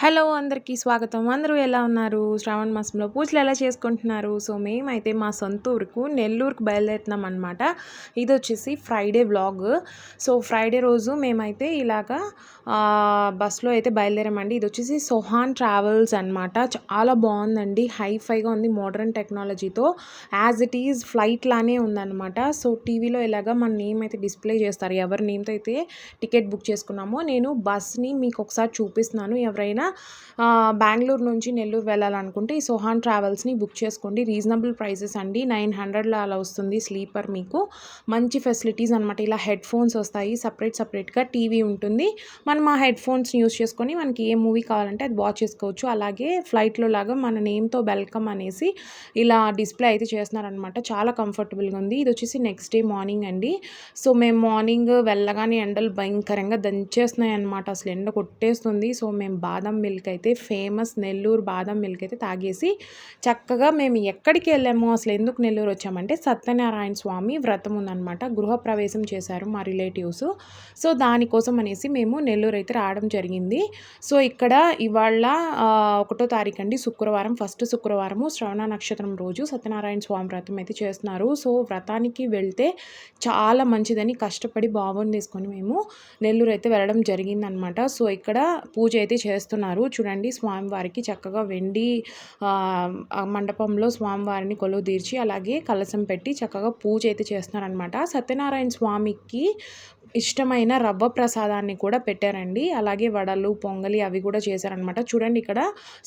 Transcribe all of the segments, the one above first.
Hello అందరికీ స్వాగతం. అందరూ ఎలా ఉన్నారు? శ్రావణ మాసంలో పూజలు ఎలా చేసుకుంటున్నారు? సో, మేమైతే మా సొంత ఊరుకు నెల్లూరుకు బయలుదేరుతున్నామనమాట. ఇదొచ్చేసి ఫ్రైడే వ్లాగ్. సో, ఫ్రైడే రోజు మేమైతే ఇలాగా బస్సులో అయితే బయలుదేరామండి. ఇదొచ్చేసి సోహాన్ ట్రావెల్స్ అనమాట. చాలా బాగుందండి. హైఫైగా ఉంది మోడర్న్ టెక్నాలజీతో. యాజ్ ఇట్ ఈజ్ ఫ్లైట్ లానే ఉందనమాట. సో, టీవీలో ఇలాగా మన నేమ్ అయితే డిస్ప్లే చేస్తారు. ఎవరి నేమ్తో అయితే టికెట్ బుక్ చేసుకున్నామో నేను బస్ని మీకు ఒకసారి చూపిస్తున్నాను. ఎవరైనా బెంగళూరు నుంచి నెల్లూరు వెళ్ళాలనుకుంటే ఈ సోహాన్ ట్రావెల్స్ని బుక్ చేసుకోండి. రీజనబుల్ ప్రైసెస్ అండి. 900లో అలా వస్తుంది స్లీపర్. మీకు మంచి ఫెసిలిటీస్ అనమాట. ఇలా హెడ్ ఫోన్స్ వస్తాయి. సపరేట్గా టీవీ ఉంటుంది. మనం ఆ హెడ్ ఫోన్స్ని యూస్ చేసుకొని మనకి ఏ మూవీ కావాలంటే అది వాచ్ చేసుకోవచ్చు. అలాగే ఫ్లైట్లో లాగా మన నేమ్తో వెల్కమ్ అనేసి ఇలా డిస్ప్లే అయితే చేస్తున్నారనమాట. చాలా కంఫర్టబుల్గా ఉంది. ఇది వచ్చేసి నెక్స్ట్ డే మార్నింగ్ అండి. సో, మేము మార్నింగ్ వెళ్ళగానే ఎండలు భయంకరంగా దంచేస్తున్నాయి అనమాట. అసలు ఎండ కొట్టేస్తుంది. సో, మేము బాదం మిల్క్ అయితే ఫేమస్ నెల్లూరు బాదం మిల్క్ అయితే తాగేసి చక్కగా మేము ఎక్కడికి వెళ్ళాము, అసలు ఎందుకు నెల్లూరు వచ్చామంటే సత్యనారాయణ స్వామి వ్రతం ఉందన్నమాట. గృహప్రవేశం చేశారు మా రిలేటివ్స్. సో, దానికోసం అనేసి మేము నెల్లూరు అయితే రావడం జరిగింది. సో, ఇక్కడ ఇవాళ 1వ తారీఖు అండి, శుక్రవారం, ఫస్ట్ శుక్రవారము శ్రవణ నక్షత్రం రోజు సత్యనారాయణ స్వామి వ్రతం అయితే చేస్తున్నారు. సో, వ్రతానికి వెళ్తే చాలా మంచిదని కష్టపడి బాబుని తీసుకొని మేము నెల్లూరు అయితే వెళ్ళడం జరిగిందనమాట. సో, ఇక్కడ పూజ అయితే చేస్తున్నారు. చూడండి, స్వామివారికి చక్కగా వెండి మండపంలో స్వామివారిని కొలువు తీర్చి అలాగే కలశం పెట్టి చక్కగా పూజ అయితే చేస్తున్నారనమాట. సత్యనారాయణ స్వామికి ఇష్టమైన రవ్వ ప్రసాదాన్ని కూడా పెట్టారండి. అలాగే వడలు, పొంగలి అవి కూడా చేశారనమాట. చూడండి, ఇక్కడ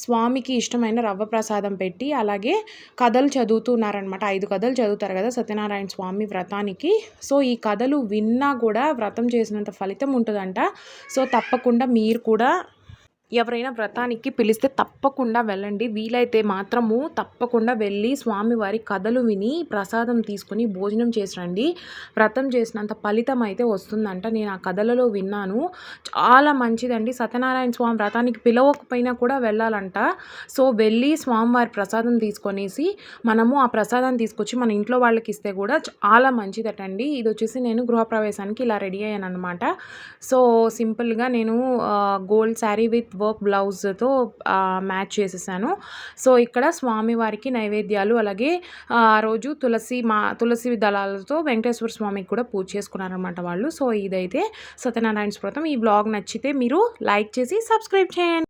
స్వామికి ఇష్టమైన రవ్వ ప్రసాదం పెట్టి అలాగే కథలు చదువుతున్నారనమాట. 5 కథలు చదువుతారు కదా సత్యనారాయణ స్వామి వ్రతానికి. సో, ఈ కథలు విన్నా కూడా వ్రతం చేసినంత ఫలితం ఉంటుందంట. సో, తప్పకుండా మీరు కూడా ఎవరైనా వ్రతానికి పిలిస్తే తప్పకుండా వెళ్ళండి. వీలైతే మాత్రము తప్పకుండా వెళ్ళి స్వామివారి కథలు విని ప్రసాదం తీసుకొని భోజనం చేసి రండి. వ్రతం చేసినంత ఫలితం అయితే వస్తుందంట. నేను ఆ కథలలో విన్నాను. చాలా మంచిదండి. సత్యనారాయణ స్వామి వ్రతానికి పిలవకపోయినా కూడా వెళ్ళాలంట. సో, వెళ్ళి స్వామివారి ప్రసాదం తీసుకొనేసి మనము ఆ ప్రసాదాన్ని తీసుకొచ్చి మన ఇంట్లో వాళ్ళకి ఇస్తే కూడా చాలా మంచిదటండి. ఇది వచ్చేసి నేను గృహప్రవేశానికి ఇలా రెడీ అయ్యాను అనమాట. సో, సింపుల్గా నేను గోల్డ్ శారీ విత్ వర్క్ బ్లౌజ్తో మ్యాచ్ చేసేసాను. సో, ఇక్కడ స్వామివారికి నైవేద్యాలు అలాగే ఆ రోజు తులసి దళాలతో వెంకటేశ్వర స్వామికి కూడా పూజ చేసుకున్నారనమాట వాళ్ళు. సో, ఇదైతే సత్యనారాయణ వ్రతం. ఈ బ్లాగ్ నచ్చితే మీరు లైక్ చేసి సబ్స్క్రైబ్ చేయండి.